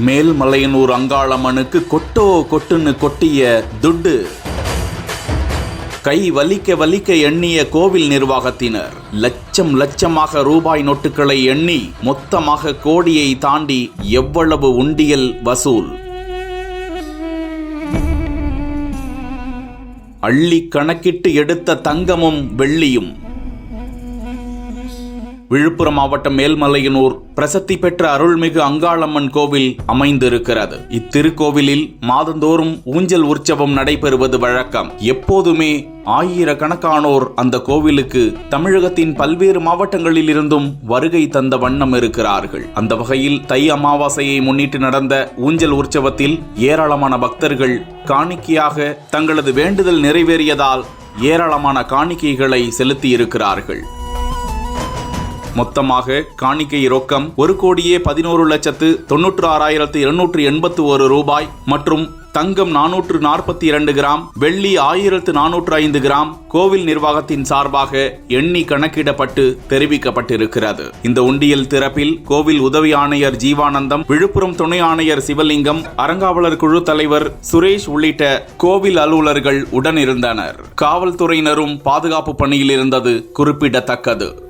மேல்மலையனூர் அங்காளம்மனுக்கு கொட்டோ கொட்டுன்னு கொட்டிய துட்டு. கை வலிக்க வலிக்க எண்ணிய கோவில் நிர்வாகத்தினர் லட்சம் லட்சமாக ரூபாய் நோட்டுகளை எண்ணி மொத்தமாக கோடியை தாண்டி எவ்வளவு உண்டியல் வசூல். அள்ளி கணக்கிட்டு எடுத்த தங்கமும் வெள்ளியும். விழுப்புரம் மாவட்டம் மேல்மலையனூர் பிரசித்தி பெற்ற அருள்மிகு அங்காளம்மன் கோவில் அமைந்திருக்கிறது. இத்திருக்கோவிலில் மாதந்தோறும் ஊஞ்சல் உற்சவம் நடைபெறுவது வழக்கம். எப்போதுமே ஆயிரக்கணக்கானோர் அந்த கோவிலுக்கு தமிழகத்தின் பல்வேறு மாவட்டங்களில் இருந்தும் வருகை தந்த வண்ணம் இருக்கிறார்கள். அந்த வகையில் தை அமாவாசையை முன்னிட்டு நடந்த ஊஞ்சல் உற்சவத்தில் ஏராளமான பக்தர்கள் காணிக்கையாக தங்களது வேண்டுதல் நிறைவேறியதால் ஏராளமான காணிக்கைகளை செலுத்தியிருக்கிறார்கள். மொத்தமாக காணிக்கை ரொக்கம் 1,11,96,281 ரூபாய் மற்றும் தங்கம் 442 கிராம், வெள்ளி 1,405 கிராம் கோவில் நிர்வாகத்தின் சார்பாக எண்ணி கணக்கிடப்பட்டு தெரிவிக்கப்பட்டிருக்கிறது. இந்த உண்டியல் திறப்பில் கோவில் உதவி ஆணையர் ஜீவானந்தம், விழுப்புரம் துணை ஆணையர் சிவலிங்கம், அறங்காவலர் குழு தலைவர் சுரேஷ் உள்ளிட்ட கோவில் அலுவலர்கள் உடனிருந்தனர். காவல்துறையினரும் பாதுகாப்பு பணியில் இருந்தது குறிப்பிடத்தக்கது.